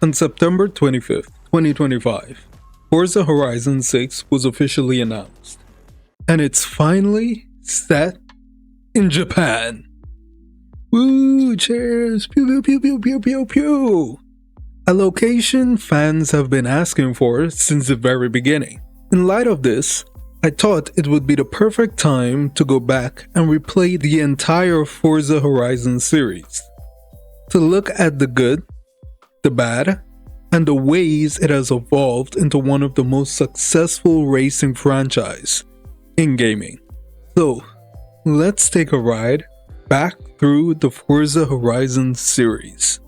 On September 25th, 2025, Forza Horizon 6 was officially announced. And it's finally set in Japan. Woo, cheers! Pew pew pew pew pew pew pew! A location fans have been asking for since the very beginning. In light of this, I thought it would be the perfect time to go back and replay the entire Forza Horizon series. To look at the good, the bad, and the ways it has evolved into one of the most successful racing franchise in gaming. So, let's take a ride back through the Forza Horizon series.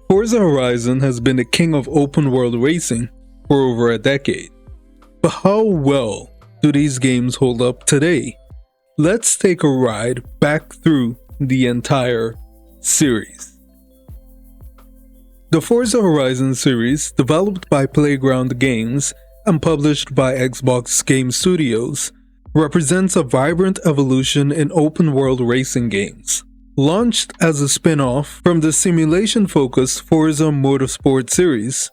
Forza Horizon has been the king of open world racing for over a decade. But how well do these games hold up today? Let's take a ride back through the entire series. The Forza Horizon series, developed by Playground Games and published by Xbox Game Studios, represents a vibrant evolution in open-world racing games. Launched as a spin-off from the simulation-focused Forza Motorsport series,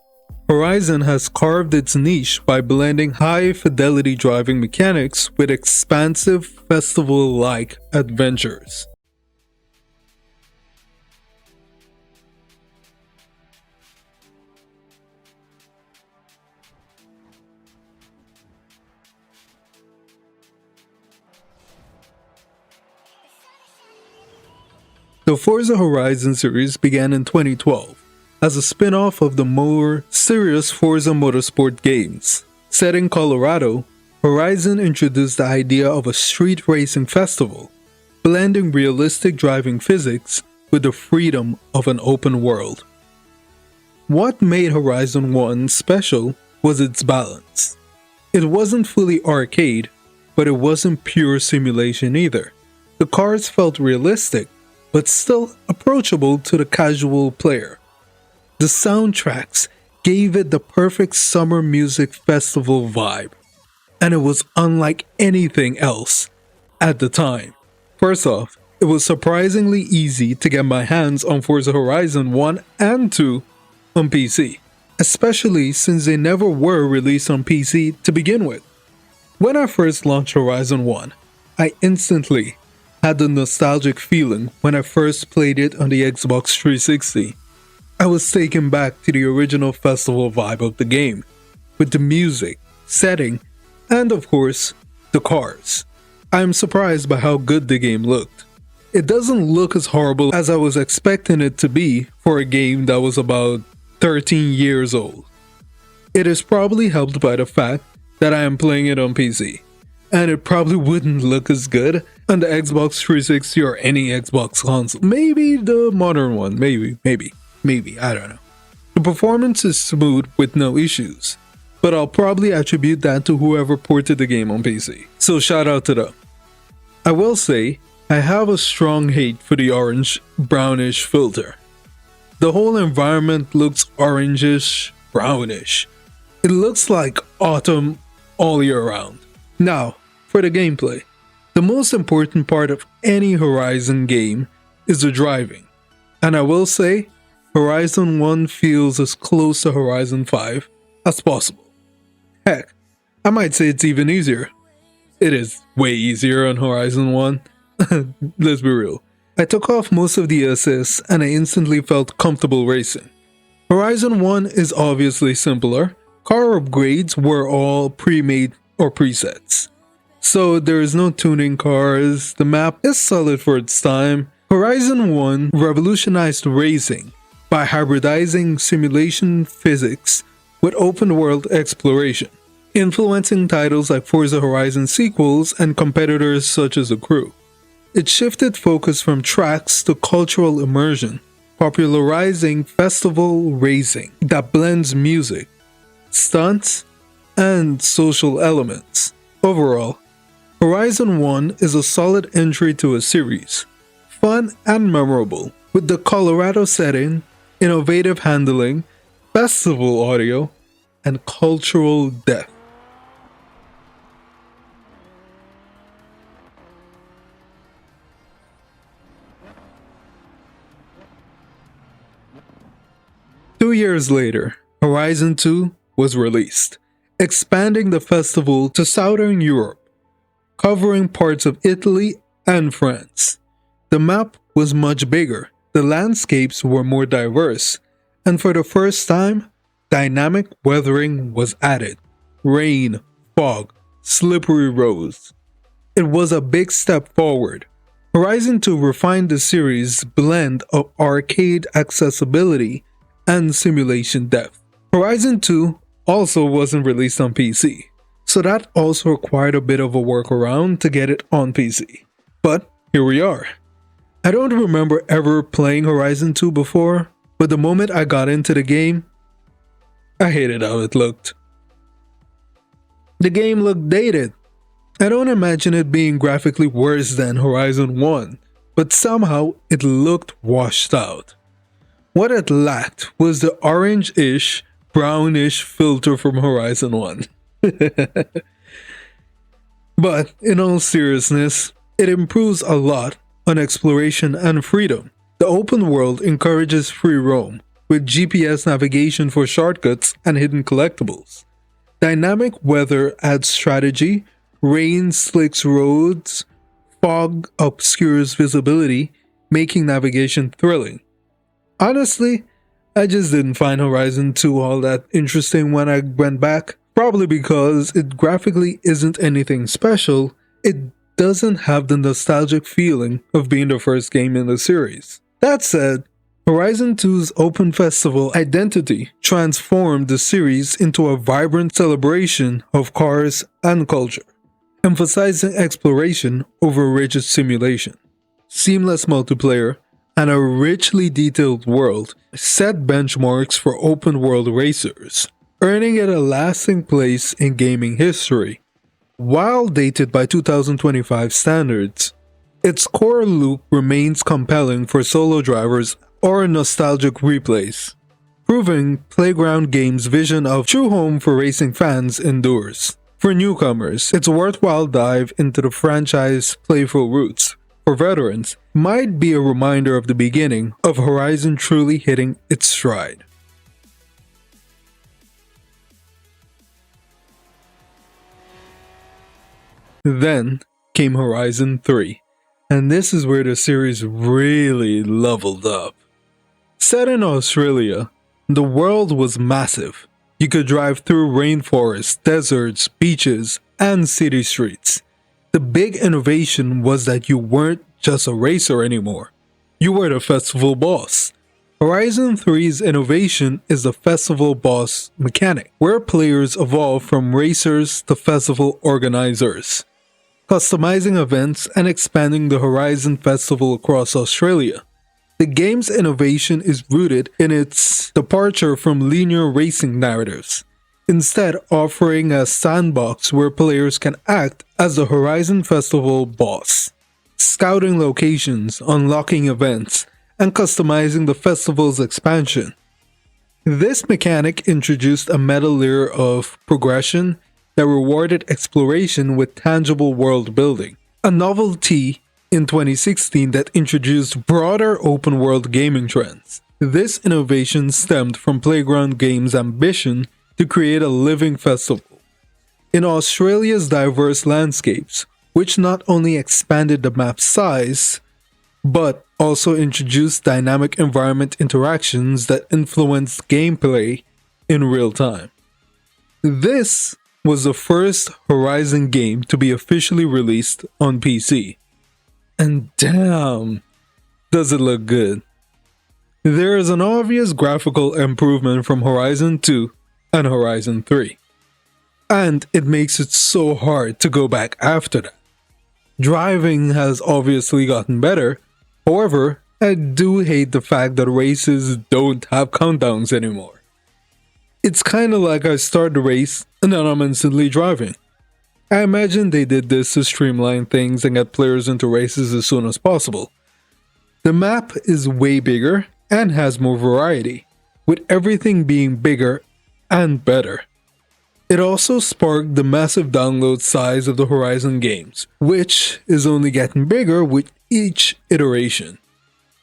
Horizon has carved its niche by blending high-fidelity driving mechanics with expansive festival-like adventures. The Forza Horizon series began in 2012 as a spin-off of the more serious Forza Motorsport games. Set in Colorado, Horizon introduced the idea of a street racing festival, blending realistic driving physics with the freedom of an open world. What made Horizon 1 special was its balance. It wasn't fully arcade, but it wasn't pure simulation either. The cars felt realistic, but still approachable to the casual player. The soundtracks gave it the perfect summer music festival vibe, and it was unlike anything else at the time. First off, it was surprisingly easy to get my hands on Forza Horizon 1 and 2 on PC, especially since they never were released on PC to begin with. When I first launched Horizon 1, I instantly had the nostalgic feeling when I first played it on the Xbox 360. I was taken back to the original festival vibe of the game, with the music, setting, and of course, the cars. I am surprised by how good the game looked. It doesn't look as horrible as I was expecting it to be for a game that was about 13 years old. It is probably helped by the fact that I am playing it on PC, and it probably wouldn't look as good on the Xbox 360 or any Xbox console. Maybe the modern one, maybe, I don't know. The performance is smooth with no issues, but I'll probably attribute that to whoever ported the game on PC, so shout out to them. I will say, I have a strong hate for the orange brownish filter. The whole environment looks orangish brownish. It looks like autumn all year round. Now, for the gameplay. The most important part of any Horizon game is the driving, and I will say, Horizon 1 feels as close to Horizon 5 as possible. Heck, I might say it's even easier. It is way easier on Horizon 1. Let's be real. I took off most of the assists and I instantly felt comfortable racing. Horizon 1 is obviously simpler. Car upgrades were all pre-made or presets. So there is no tuning cars, the map is solid for its time. Horizon 1 revolutionized racing by hybridizing simulation physics with open world exploration, influencing titles like Forza Horizon sequels and competitors such as The Crew. It shifted focus from tracks to cultural immersion, popularizing festival racing that blends music, stunts, and social elements. Overall, Horizon 1 is a solid entry to a series, fun and memorable, with the Colorado setting, innovative handling, festival audio, and cultural depth. 2 years later, Horizon 2 was released, expanding the festival to southern Europe, covering parts of Italy and France. The map was much bigger, the landscapes were more diverse, and for the first time, dynamic weathering was added. Rain, fog, slippery roads. It was a big step forward. Horizon 2 refined the series' blend of arcade accessibility and simulation depth. Horizon 2 also wasn't released on PC, so that also required a bit of a workaround to get it on PC. But here we are. I don't remember ever playing Horizon 2 before, but the moment I got into the game, I hated how it looked. The game looked dated. I don't imagine it being graphically worse than Horizon 1, but somehow it looked washed out. What it lacked was the orange-ish, brownish filter from Horizon 1. But in all seriousness, it improves a lot on exploration and freedom. The open world encourages free roam, with GPS navigation for shortcuts and hidden collectibles. Dynamic weather adds strategy, rain slicks roads, fog obscures visibility, making navigation thrilling. Honestly, I just didn't find Horizon 2 all that interesting when I went back, probably because it graphically isn't anything special. It doesn't have the nostalgic feeling of being the first game in the series. That said, Horizon 2's open festival identity transformed the series into a vibrant celebration of cars and culture, emphasizing exploration over rigid simulation. Seamless multiplayer and a richly detailed world set benchmarks for open world racers, earning it a lasting place in gaming history. While dated by 2025 standards, its core loop remains compelling for solo drivers or nostalgic replays, proving Playground Games' vision of true home for racing fans endures. For newcomers, it's a worthwhile dive into the franchise's playful roots. For veterans, it might be a reminder of the beginning of Horizon truly hitting its stride. Then came Horizon 3, and this is where the series really leveled up. Set in Australia, the world was massive. You could drive through rainforests, deserts, beaches, and city streets. The big innovation was that you weren't just a racer anymore. You were the festival boss. Horizon 3's innovation is the festival boss mechanic, where players evolve from racers to festival organizers, customizing events and expanding the Horizon Festival across Australia. The game's innovation is rooted in its departure from linear racing narratives, instead offering a sandbox where players can act as the Horizon Festival boss, scouting locations, unlocking events, and customizing the festival's expansion. This mechanic introduced a meta layer of progression that rewarded exploration with tangible world building, a novelty in 2016 that introduced broader open world gaming trends. This innovation stemmed from Playground Games' ambition to create a living festival in Australia's diverse landscapes, which not only expanded the map's size, but also introduced dynamic environment interactions that influenced gameplay in real time. This was the first Horizon game to be officially released on PC. And damn, does it look good. There is an obvious graphical improvement from Horizon 2 and Horizon 3. And it makes it so hard to go back after that. Driving has obviously gotten better, however, I do hate the fact that races don't have countdowns anymore. It's kinda like I start the race and then I'm instantly driving. I imagine they did this to streamline things and get players into races as soon as possible. The map is way bigger and has more variety, with everything being bigger and better. It also sparked the massive download size of the Horizon games, which is only getting bigger with each iteration.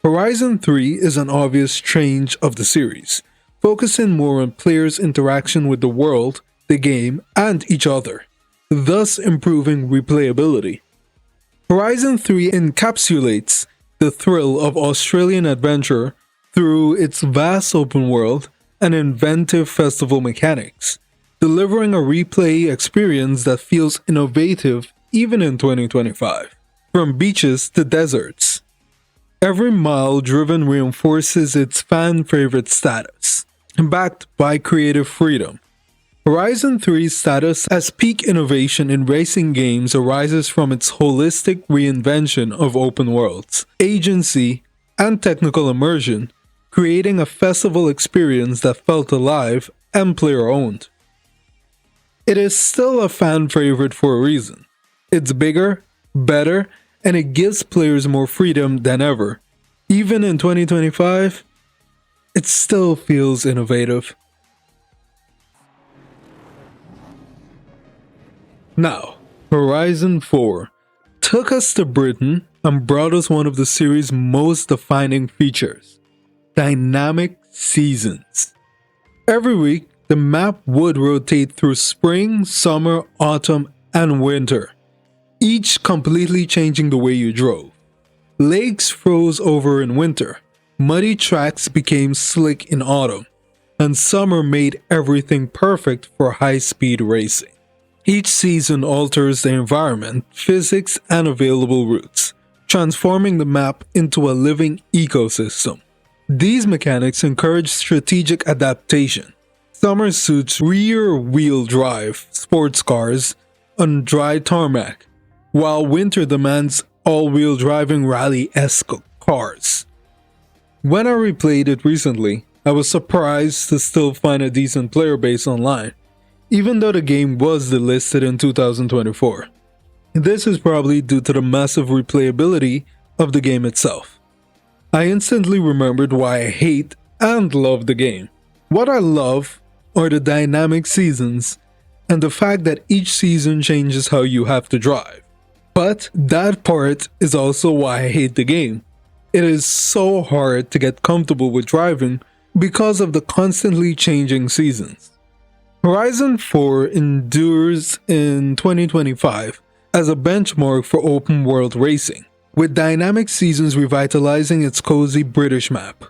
Horizon 3 is an obvious change of the series, focusing more on players' interaction with the world, the game, and each other, thus improving replayability. Horizon 3 encapsulates the thrill of Australian adventure through its vast open world and inventive festival mechanics, delivering a replay experience that feels innovative even in 2025. From beaches to deserts, every mile driven reinforces its fan-favorite status, backed by creative freedom. Horizon 3's status as peak innovation in racing games arises from its holistic reinvention of open worlds, agency, and technical immersion, creating a festival experience that felt alive and player-owned. It is still a fan favorite for a reason. It's bigger, better, and it gives players more freedom than ever. Even in 2025, it still feels innovative. Now, Horizon 4 took us to Britain and brought us one of the series' most defining features: dynamic seasons. Every week, the map would rotate through spring, summer, autumn, and winter, each completely changing the way you drove. Lakes froze over in winter, muddy tracks became slick in autumn, and summer made everything perfect for high-speed racing. Each season alters the environment, physics, and available routes, transforming the map into a living ecosystem. These mechanics encourage strategic adaptation. Summer suits rear-wheel drive sports cars on dry tarmac, while winter demands all-wheel driving rally-esque cars. When I replayed it recently, I was surprised to still find a decent player base online, even though the game was delisted in 2024. This is probably due to the massive replayability of the game itself. I instantly remembered why I hate and love the game. What I love are the dynamic seasons and the fact that each season changes how you have to drive. But that part is also why I hate the game. It is so hard to get comfortable with driving because of the constantly changing seasons. Horizon 4 endures in 2025 as a benchmark for open world racing, with dynamic seasons revitalizing its cozy British map.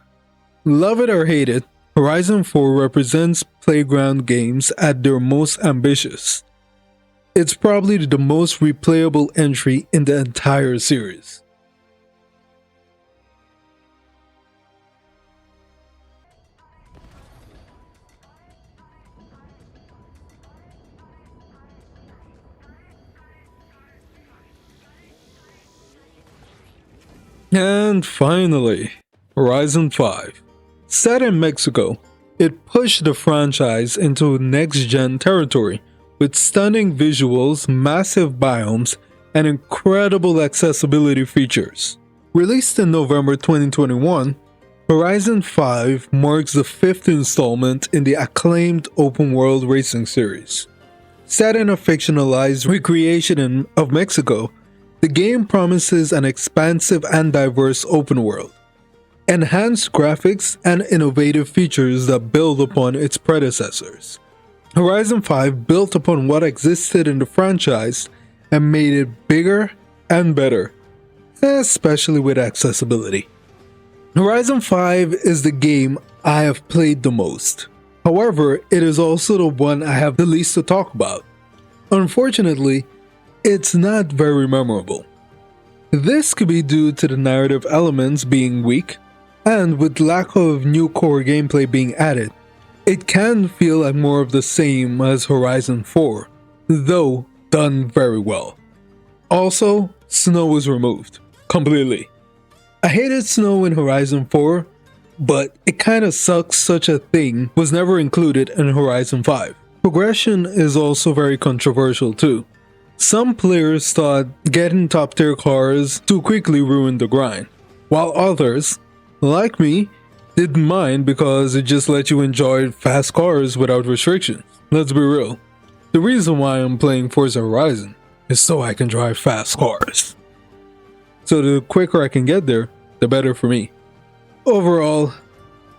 Love it or hate it, Horizon 4 represents playground games at their most ambitious. It's probably the most replayable entry in the entire series. And finally, Horizon 5. Set in Mexico, it pushed the franchise into next-gen territory with stunning visuals, massive biomes, and incredible accessibility features. Released in November 2021, Horizon 5 marks the fifth installment in the acclaimed open-world racing series. Set in a fictionalized recreation of Mexico, the game promises an expansive and diverse open world, enhanced graphics, and innovative features that build upon its predecessors. Horizon 5 built upon what existed in the franchise and made it bigger and better, especially with accessibility. Horizon 5 is the game I have played the most. However, it is also the one I have the least to talk about. Unfortunately, it's not very memorable. This could be due to the narrative elements being weak, and with lack of new core gameplay being added, it can feel like more of the same as Horizon 4, though done very well. Also, snow was removed, completely. I hated snow in Horizon 4, but it kinda sucks such a thing was never included in Horizon 5. Progression is also very controversial too. Some players thought getting top tier cars too quickly ruined the grind, while others, like me, didn't mind because it just let you enjoy fast cars without restrictions. Let's be real. The reason why I'm playing Forza Horizon is so I can drive fast cars. So the quicker I can get there, the better for me. Overall,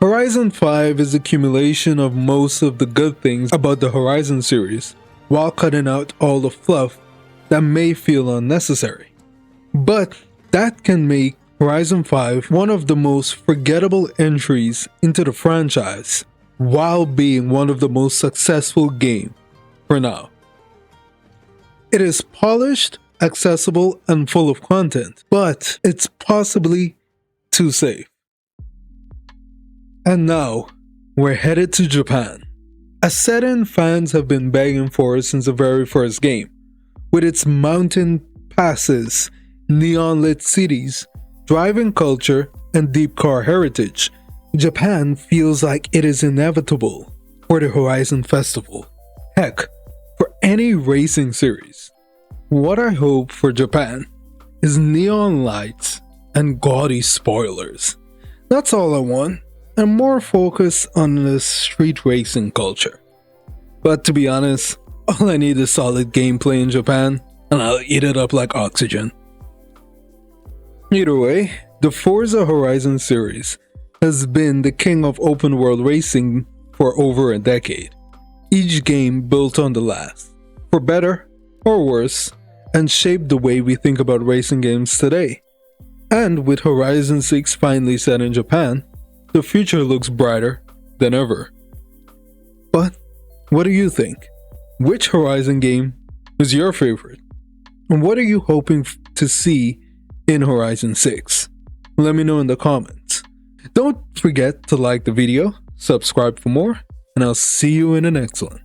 Horizon 5 is the accumulation of most of the good things about the Horizon series, while cutting out all the fluff that may feel unnecessary. But that can make Horizon 5 one of the most forgettable entries into the franchise, while being one of the most successful games for now. It is polished, accessible, and full of content, but it's possibly too safe. And now, we're headed to Japan, a setting fans have been begging for since the very first game. With its mountain passes, neon-lit cities, driving culture, and deep car heritage, Japan feels like it is inevitable for the Horizon Festival. Heck, for any racing series. What I hope for Japan is neon lights and gaudy spoilers. That's all I want, and more focus on the street racing culture. But to be honest, all I need is solid gameplay in Japan, and I'll eat it up like oxygen. Either way, the Forza Horizon series has been the king of open world racing for over a decade. Each game built on the last, for better or worse, and shaped the way we think about racing games today. And with Horizon 6 finally set in Japan, the future looks brighter than ever. But what do you think? Which Horizon game is your favorite? And what are you hoping to see in Horizon 6? Let me know in the comments. Don't forget to like the video, subscribe for more, and I'll see you in the next one.